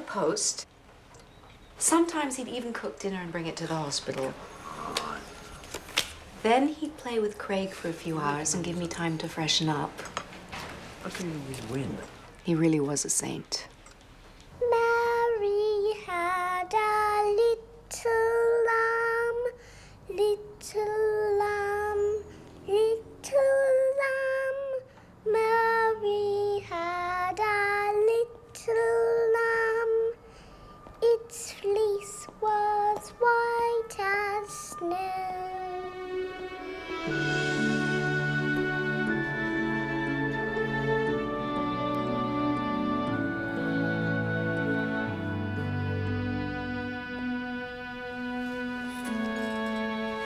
post. Sometimes he'd even cook dinner and bring it to the hospital. Then he'd play with Craig for a few hours and give me time to freshen up. How can you always win? He really was a saint. Mary had a little lamb, little lamb, little lamb. Mary had a little lamb. Its fleece was white as snow.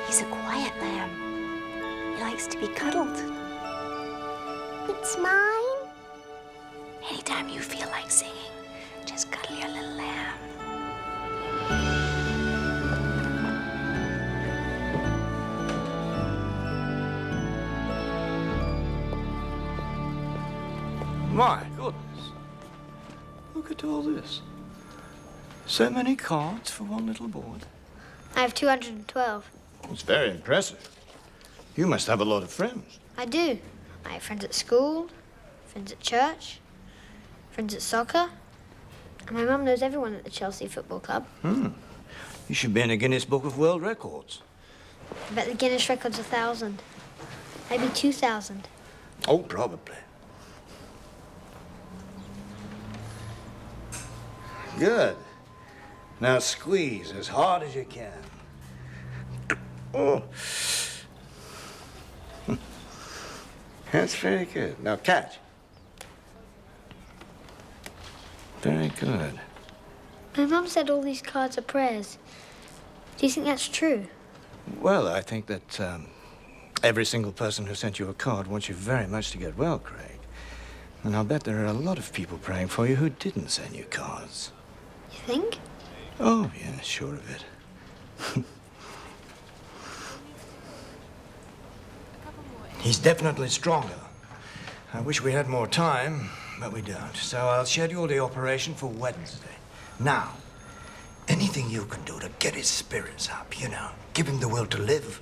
He's a quiet lamb. He likes to be cuddled. It's mine. Anytime you feel like singing, just cuddle your little lamb. My goodness. Look at all this. So many cards for one little board. I have 212. It's very impressive. You must have a lot of friends. I do. I have friends at school, friends at church, friends at soccer. And my mum knows everyone at the Chelsea Football Club. You should be in a Guinness Book of World Records. I bet the Guinness record's 1,000. Maybe 2,000. Oh, probably. Good. Now squeeze as hard as you can. Oh. That's very good. Now catch. Very good. My mum said all these cards are prayers. Do you think that's true? Well, I think that every single person who sent you a card wants you very much to get well, Craig. And I'll bet there are a lot of people praying for you who didn't send you cards. You think? Oh, yeah, sure of it. He's definitely stronger. I wish we had more time, but we don't. So I'll schedule the operation for Wednesday. Now, anything you can do to get his spirits up, you know, give him the will to live,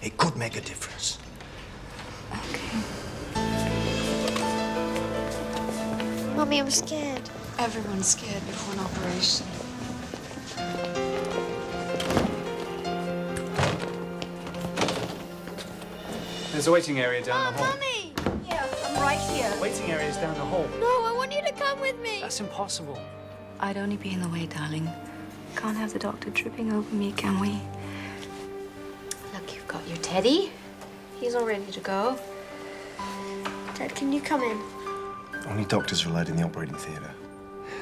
it could make a difference. Okay. Mummy, I'm scared. Everyone's scared before an operation. There's a waiting area down the hall. Mummy! Yeah, I'm right here. Waiting area's down the hall. No, I want you to come with me. That's impossible. I'd only be in the way, darling. Can't have the doctor tripping over me, can we? Look, you've got your Teddy. He's all ready to go. Dad, can you come in? Only doctors are allowed in the operating theatre.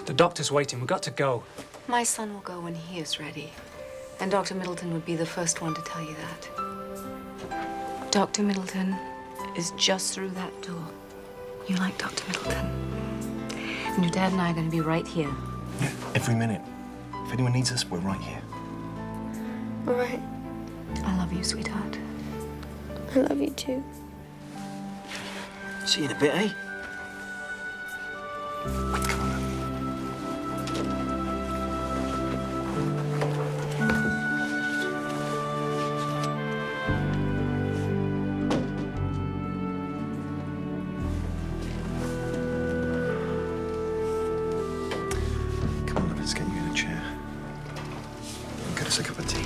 The doctor's waiting. We've got to go. My son will go when he is ready. And Dr. Middleton would be the first one to tell you that. Dr. Middleton is just through that door. You like Dr. Middleton. And your dad and I are going to be right here. Yeah, every minute. If anyone needs us, we're right here. All right. I love you, sweetheart. I love you too. See you in a bit, eh? Come on. Come on, let's get you in a chair. And get us a cup of tea.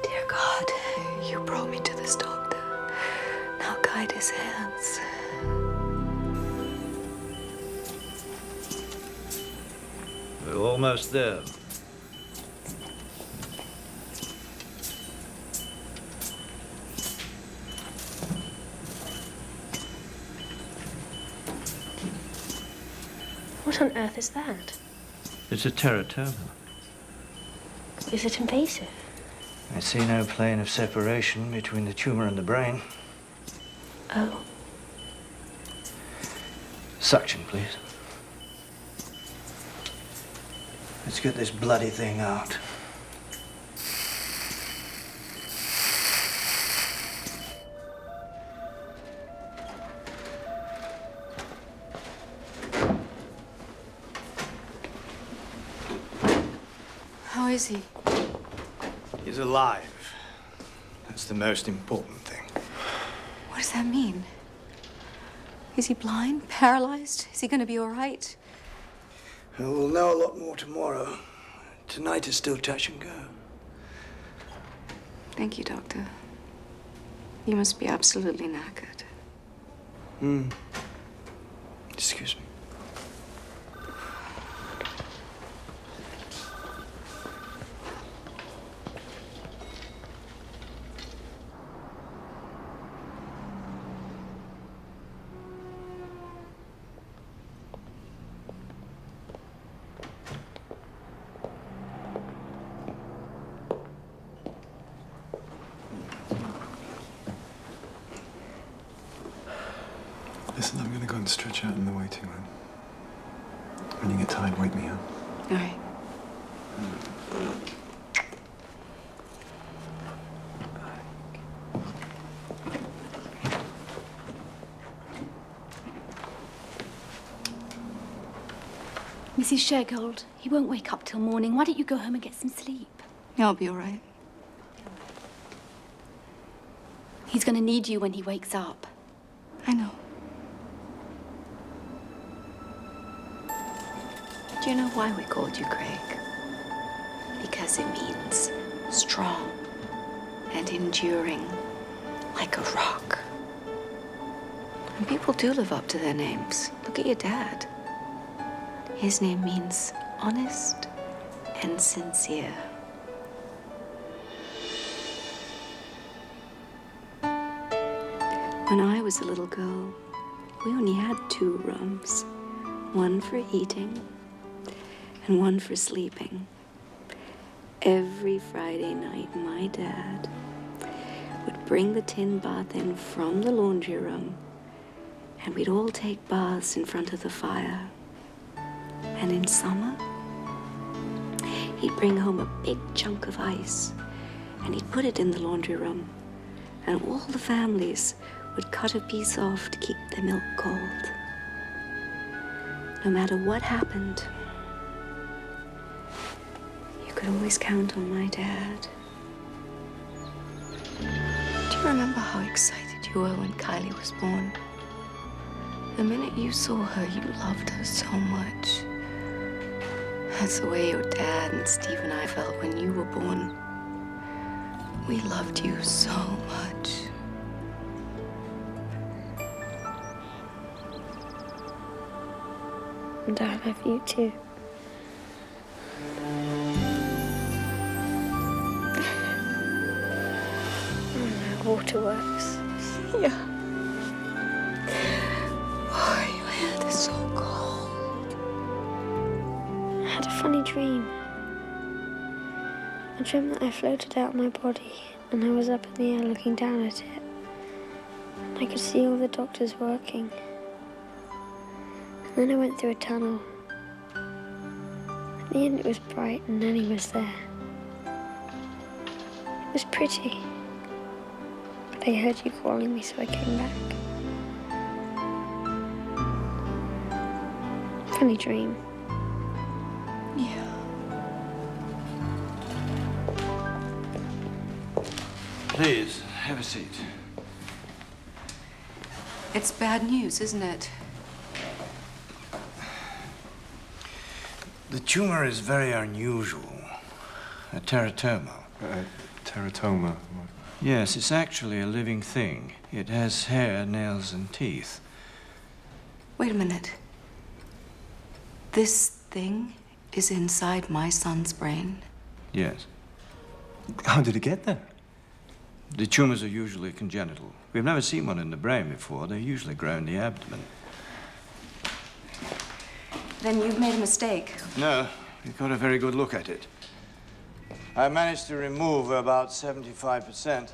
Dear God, you brought me to this doctor. Now guide his hands. We're almost there. What on earth is that? It's a teratoma. Is it invasive? I see no plane of separation between the tumor and the brain. Oh. Suction, please. Let's get this bloody thing out. How is he? He's alive. That's the most important thing. What does that mean? Is he blind? Paralyzed? Is he going to be all right? We'll know a lot more tomorrow. Tonight is still touch and go. Thank you, Doctor. You must be absolutely knackered. Excuse me. Listen, I'm gonna go and stretch out in the waiting room. When you get tired, wake me up. All right. Mrs. Shergold, he won't wake up till morning. Why don't you go home and get some sleep? I'll be all right. He's going to need you when he wakes up. I know. Do you know why we called you Craig? Because it means strong and enduring, like a rock. And people do live up to their names. Look at your dad. His name means honest and sincere. When I was a little girl, we only had 2 rooms. One for eating and one for sleeping. Every Friday night, my dad would bring the tin bath in from the laundry room, and we'd all take baths in front of the fire. And in summer, he'd bring home a big chunk of ice, and he'd put it in the laundry room, and all the families would cut a piece off to keep the milk cold. No matter what happened, you could always count on my dad. Do you remember how excited you were when Kylie was born? The minute you saw her, you loved her so much. That's the way your dad and Steve and I felt when you were born. We loved you so much. And I love you too. Waterworks. Yeah. Oh, your hand is so cold. I had a funny dream. I dreamt that I floated out my body and I was up in the air looking down at it. And I could see all the doctors working. And then I went through a tunnel. At the end it was bright and Nanny was there. It was pretty. But I heard you calling me, so I came back. Funny dream. Yeah. Please, have a seat. It's bad news, isn't it? The tumor is very unusual. A teratoma. Teratoma. Yes, it's actually a living thing. It has hair, nails, and teeth. Wait a minute. This thing is inside my son's brain? Yes. How did it get there? The tumors are usually congenital. We've never seen one in the brain before. They usually grow in the abdomen. Then you've made a mistake. No, we got a very good look at it. I managed to remove about 75%.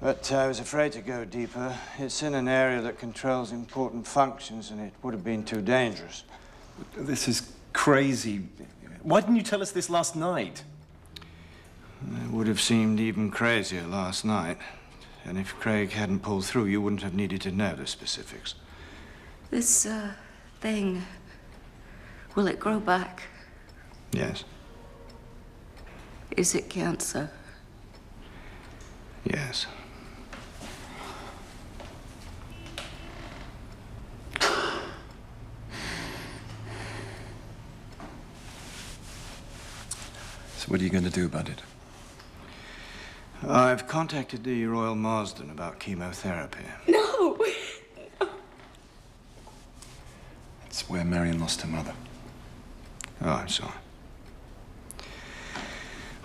But I was afraid to go deeper. It's in an area that controls important functions, and it would have been too dangerous. This is crazy. Why didn't you tell us this last night? It would have seemed even crazier last night. And if Craig hadn't pulled through, you wouldn't have needed to know the specifics. This, thing, will it grow back? Yes. Is it cancer? Yes. So what are you going to do about it? I've contacted the Royal Marsden about chemotherapy. No! It's where Marion lost her mother. Oh, I'm sorry.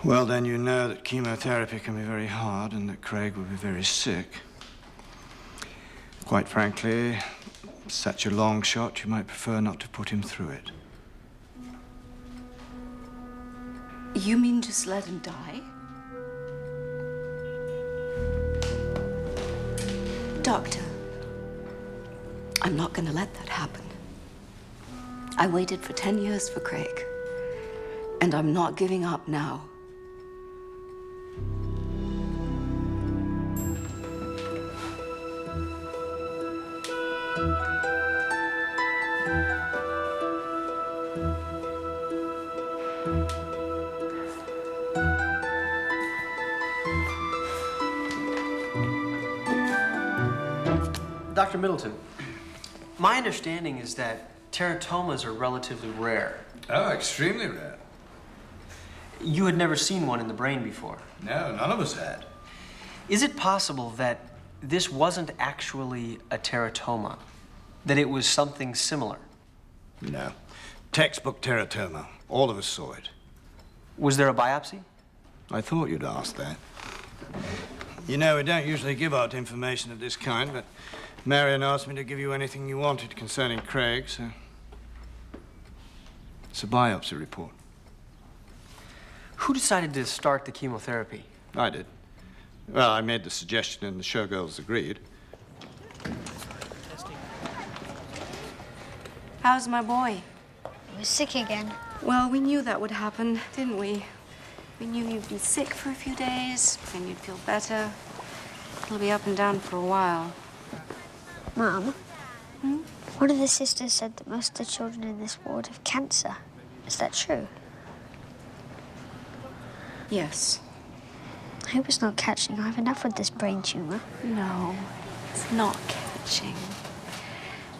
Well, then you know that chemotherapy can be very hard and that Craig will be very sick. Quite frankly, such a long shot, you might prefer not to put him through it. You mean just let him die? Doctor, I'm not gonna let that happen. I waited for 10 years for Craig, and I'm not giving up now. Dr. Middleton, my understanding is that teratomas are relatively rare. Oh, extremely rare. You had never seen one in the brain before. No, none of us had. Is it possible that this wasn't actually a teratoma? That it was something similar? No. Textbook teratoma. All of us saw it. Was there a biopsy? I thought you'd ask that. You know, we don't usually give out information of this kind, but Marion asked me to give you anything you wanted concerning Craig, so... It's a biopsy report. Who decided to start the chemotherapy? I did. Well, I made the suggestion and the showgirls agreed. How's my boy? He was sick again. Well, we knew that would happen, didn't we? We knew you'd be sick for a few days, then you'd feel better. He'll be up and down for a while. Mum, one of the sisters said that most of the children in this ward have cancer. Is that true? Yes. I hope it's not catching. I have enough with this brain tumor. No, it's not catching.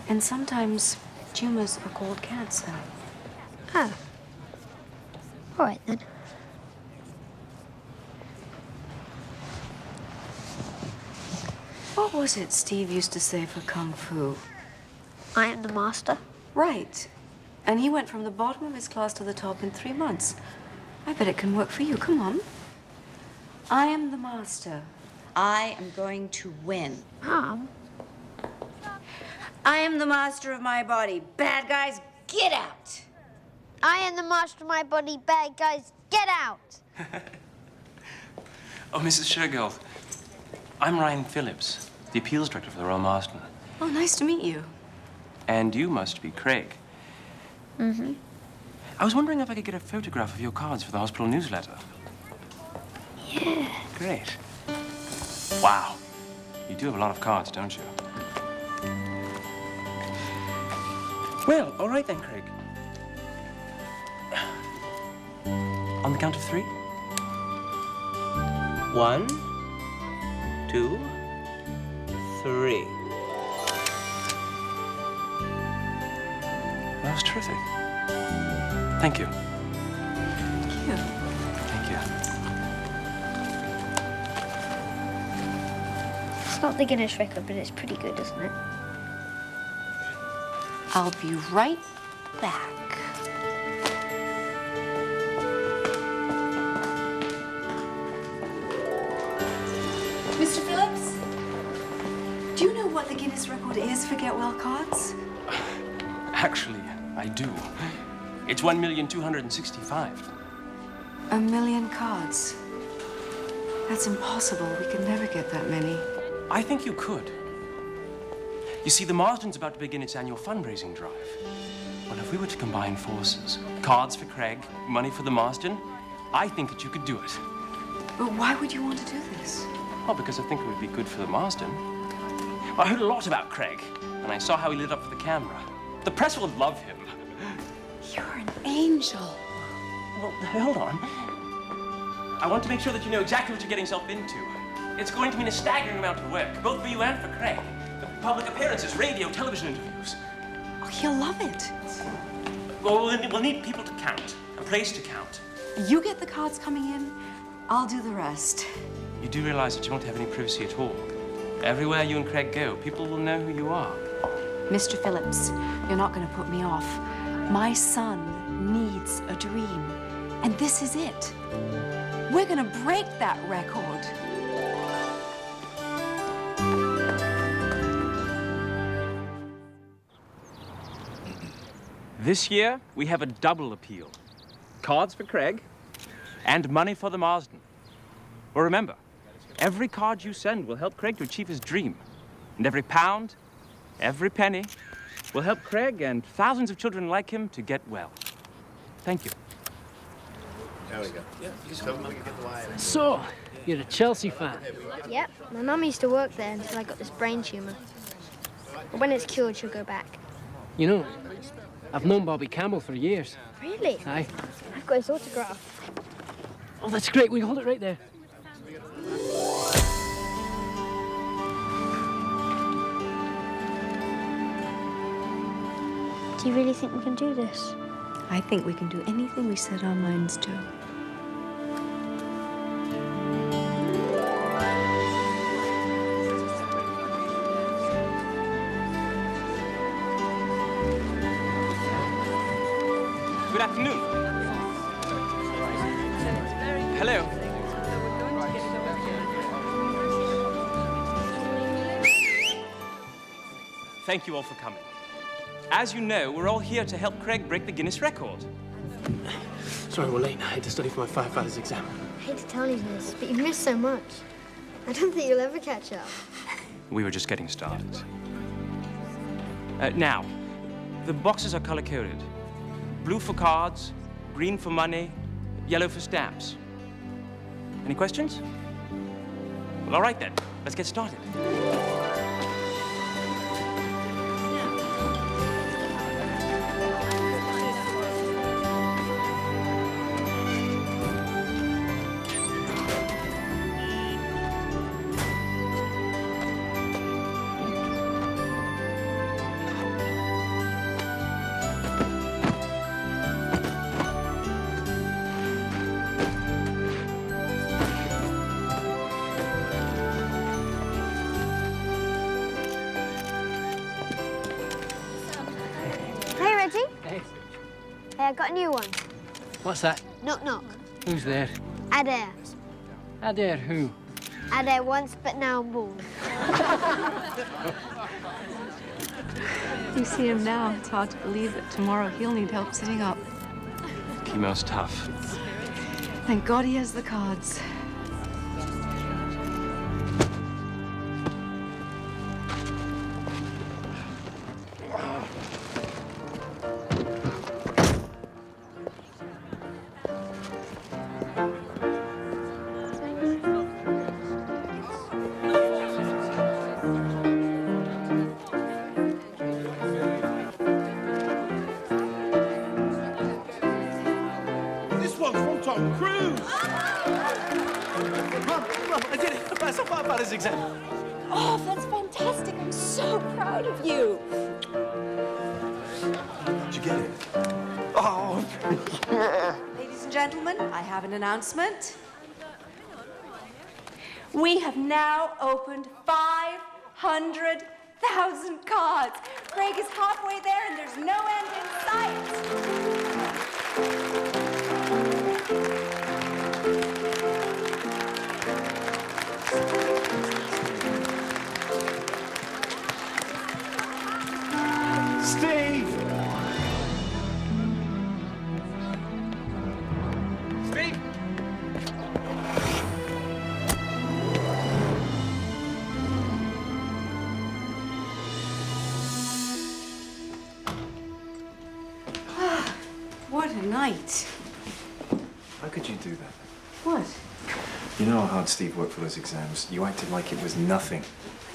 And sometimes tumors are called cancer. Oh. All right, then. What was it Steve used to say for Kung Fu? I am the master. Right. And he went from the bottom of his class to the top in 3 months. I bet it can work for you. Come on. I am the master. I am going to win. Mom, I am the master of my body. Bad guys, get out! I am the master of my body. Bad guys, get out! Oh, Mrs. Shergold, I'm Ryan Phillips, the appeals director for the Royal Marsden. Oh, nice to meet you. And you must be Craig. Mm-hmm. I was wondering if I could get a photograph of your cards for the hospital newsletter. Yeah. Great. Wow. You do have a lot of cards, don't you? Well, all right then, Craig. On the count of 3. 1, 2, 3. That was terrific. Thank you. Thank you. Thank you. It's not the Guinness record, but it's pretty good, isn't it? I'll be right back. Mr. Phillips? Do you know what the Guinness record is for get well cards? Actually, I do. It's 1,265,000. 1 million cards. That's impossible. We could never get that many. I think you could. You see, the Marsden's about to begin its annual fundraising drive. Well, if we were to combine forces, cards for Craig, money for the Marsden, I think that you could do it. But why would you want to do this? Well, because I think it would be good for the Marsden. I heard a lot about Craig, and I saw how he lit up for the camera. The press will love him. You're an angel. Well, hold on. I want to make sure that you know exactly what you're getting yourself into. It's going to mean a staggering amount of work, both for you and for Craig. Public appearances, radio, television interviews. Oh, he'll love it. Well, we'll need people to count, a place to count. You get the cards coming in, I'll do the rest. You do realize that you won't have any privacy at all. Everywhere you and Craig go, people will know who you are. Mr. Phillips, you're not going to put me off. My son needs a dream, and this is it. We're going to break that record. This year, we have a double appeal. Cards for Craig and money for the Marsden. Well, remember, every card you send will help Craig to achieve his dream. And every pound, every penny will help Craig and thousands of children like him to get well. Thank you. There we go. Yeah, just hope we can get the wire. So, you're a Chelsea fan? Yep, my mum used to work there until I got this brain tumour. But when it's cured, she'll go back. You know, I've known Bobby Campbell for years. Really? Aye. I've got his autograph. Oh, that's great. Will you hold it right there? Do you really think we can do this? I think we can do anything we set our minds to. Good afternoon. Hello. Thank you all for coming. As you know, we're all here to help Craig break the Guinness record. Sorry, we're late. I had to study for my firefighter's exam. I hate to tell you this, but you've missed so much. I don't think you'll ever catch up. We were just getting started. Now, the boxes are color-coded. Blue for cards, green for money, yellow for stamps. Any questions? Well, all right then. Let's get started. Hey, Reggie. Hey. Hey, I got a new one. What's that? Knock, knock. Who's there? Adair. Adair who? Adair once, but now bald. You see him now, it's hard to believe that tomorrow he'll need help sitting up. Chemo's tough. Thank God he has the cards. This one's from Tom Cruise. Mum, I did it. I passed the firefighter's exam. Oh, that's fantastic. I'm so proud of you. Did you get it? Oh, Ladies and gentlemen, I have an announcement. We have now opened 500,000 cards. Craig is halfway there and there's no end in sight. Steve! Steve! What a night. How could you do that? What? You know how hard Steve worked for those exams. You acted like it was nothing.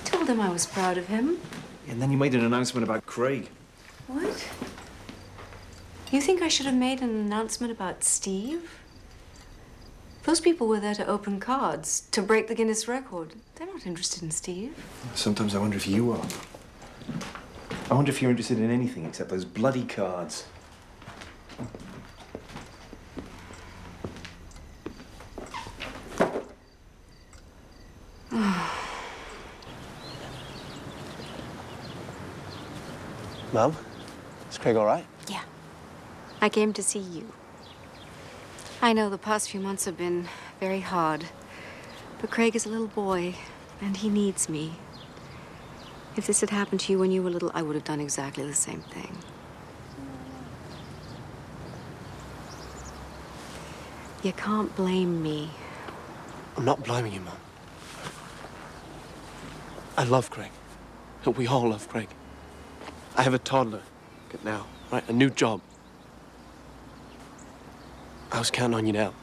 I told him I was proud of him. And then you made an announcement about Craig. What? You think I should have made an announcement about Steve? Those people were there to open cards, to break the Guinness record. They're not interested in Steve. Sometimes I wonder if you are. I wonder if you're interested in anything except those bloody cards. Mum, is Craig all right? Yeah. I came to see you. I know the past few months have been very hard, but Craig is a little boy, and he needs me. If this had happened to you when you were little, I would have done exactly the same thing. You can't blame me. I'm not blaming you, Mum. I love Craig. We all love Craig. I have a toddler now, right? A new job. I was counting on you now.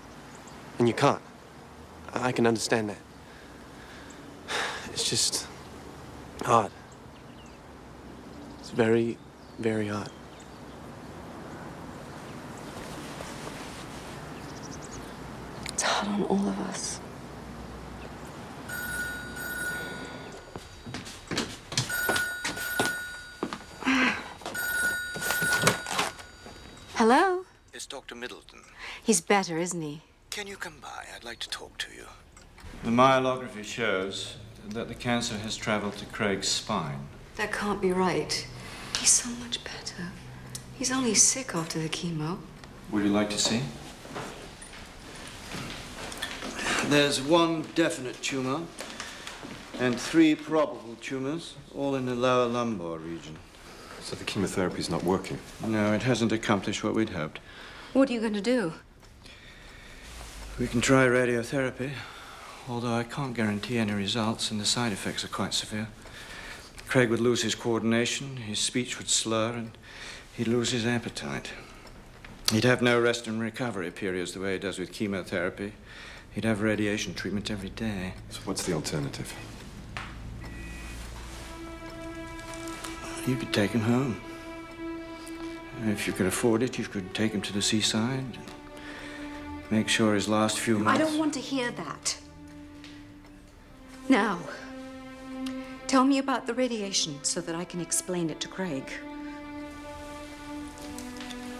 And you can't. I can understand that. It's just hard. It's very, very hard. It's hard on all of us. Hello? It's Dr. Middleton. He's better, isn't he? Can you come by? I'd like to talk to you. The myelography shows that the cancer has traveled to Craig's spine. That can't be right. He's so much better. He's only sick after the chemo. Would you like to see? There's one definite tumor and 3 probable tumors, all in the lower lumbar region. So the chemotherapy's not working? No, it hasn't accomplished what we'd hoped. What are you going to do? We can try radiotherapy, although I can't guarantee any results, and the side effects are quite severe. Craig would lose his coordination, his speech would slur, and he'd lose his appetite. He'd have no rest and recovery periods the way he does with chemotherapy. He'd have radiation treatment every day. So what's the alternative? You could take him home. If you could afford it, you could take him to the seaside. Make sure his last few months... I don't want to hear that. Now, tell me about the radiation so that I can explain it to Craig.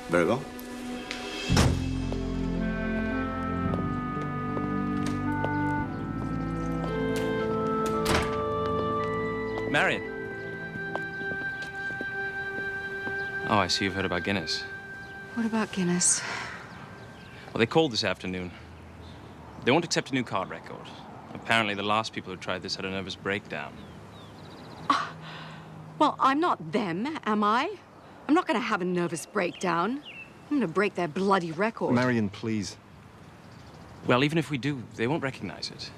Very well. Marion. Oh, I see you've heard about Guinness. What about Guinness? Well, they called this afternoon. They won't accept a new card record. Apparently, the last people who tried this had a nervous breakdown. Well, I'm not them, am I? I'm not going to have a nervous breakdown. I'm going to break their bloody record. Marion, please. Well, even if we do, they won't recognize it.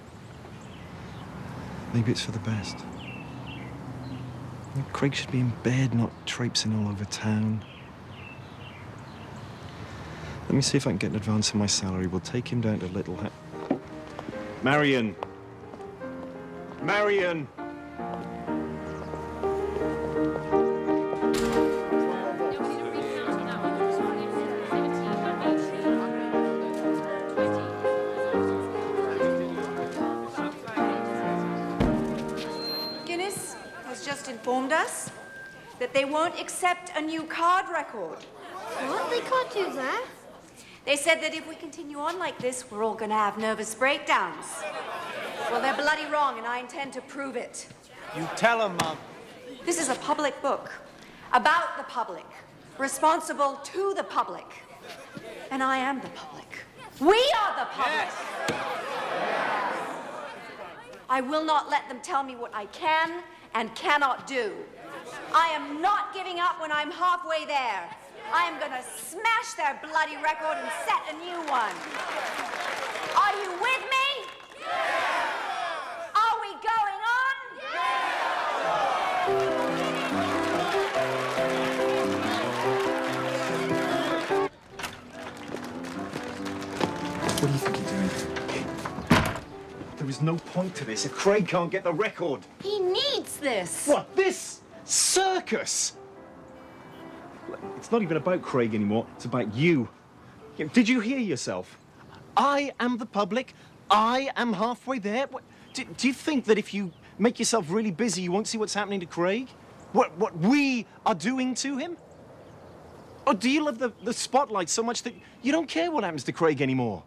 Maybe it's for the best. Craig should be in bed, not traipsing all over town. Let me see if I can get an advance on my salary. We'll take him down to Little Marion! Marion! Guinness has just informed us that they won't accept a new card record. What? They can't do that. They said that if we continue on like this, we're all gonna have nervous breakdowns. Well, they're bloody wrong, and I intend to prove it. You tell him, Mom. This is a public book about the public, responsible to the public. And I am the public. We are the public. I will not let them tell me what I can and cannot do. I am not giving up when I'm halfway there. I am gonna smash their bloody record and set a new one. Are you with me? Are we going on? What do you think you're doing? There is no point to this if Craig can't get the record. He needs this. What, this circus? It's not even about Craig anymore, it's about you. Did you hear yourself? I am the public. I am halfway there. Do you think that if you make yourself really busy, you won't see what's happening to Craig? What we are doing to him? Or do you love the spotlight so much that you don't care what happens to Craig anymore?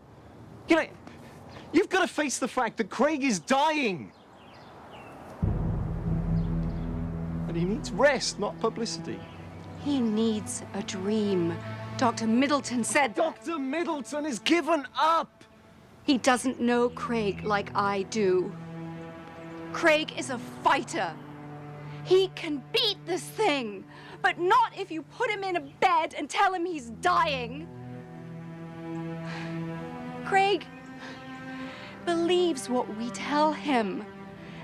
You know, you've got to face the fact that Craig is dying. And he needs rest, not publicity. He needs a dream. Dr. Middleton said that. Dr. Middleton has given up. He doesn't know Craig like I do. Craig is a fighter. He can beat this thing, but not if you put him in a bed and tell him he's dying. Craig believes what we tell him,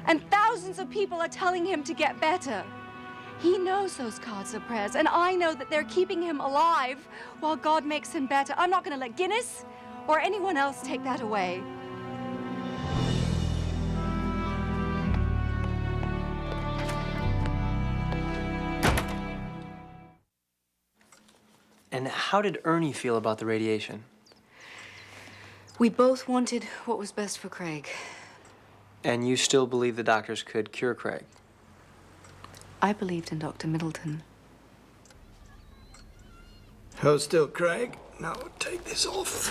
and thousands of people are telling him to get better. He knows those cards are prayers, and I know that they're keeping him alive while God makes him better. I'm not going to let Guinness or anyone else take that away. And how did Ernie feel about the radiation? We both wanted what was best for Craig. And you still believe the doctors could cure Craig? I believed in Dr. Middleton. Hold still, Craig. Now take this off.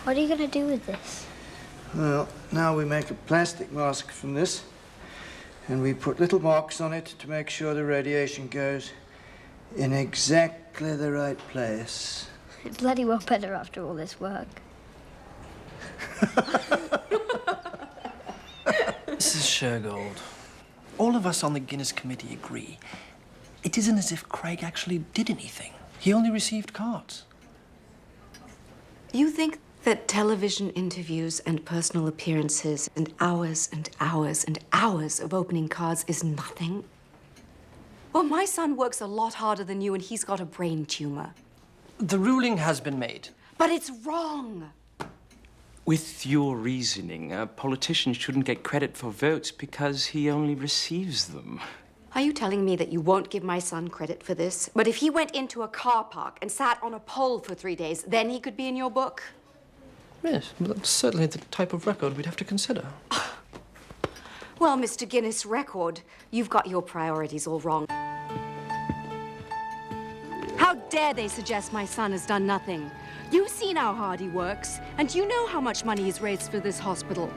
What are you going to do with this? Well, now we make a plastic mask from this, and we put little marks on it to make sure the radiation goes in exactly the right place. It's bloody well better after all this work. Mrs. Shergold, all of us on the Guinness Committee agree. It isn't as if Craig actually did anything. He only received cards. You think that television interviews and personal appearances and hours and hours and hours of opening cards is nothing? Well, my son works a lot harder than you, and he's got a brain tumor. The ruling has been made. But it's wrong. With your reasoning, a politician shouldn't get credit for votes because he only receives them. Are you telling me that you won't give my son credit for this? But if he went into a car park and sat on a pole for 3 days, then he could be in your book? Yes, but that's certainly the type of record we'd have to consider. Well, Mr. Guinness Record, you've got your priorities all wrong. How dare they suggest my son has done nothing? You've seen how hard he works, and you know how much money he's raised for this hospital.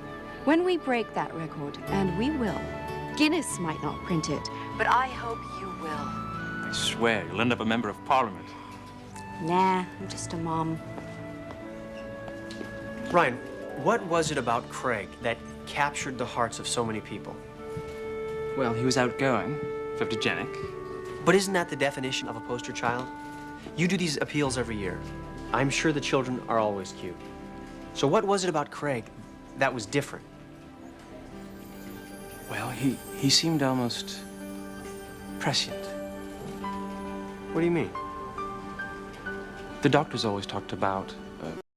When we break that record, and we will, Guinness might not print it, but I hope you will. I swear, you'll end up a member of Parliament. Nah, I'm just a mom. Ryan, what was it about Craig that captured the hearts of so many people? Well, he was outgoing, photogenic. But isn't that the definition of a poster child? You do these appeals every year. I'm sure the children are always cute. So what was it about Craig that was different? Well, he seemed almost prescient. What do you mean? The doctors always talked about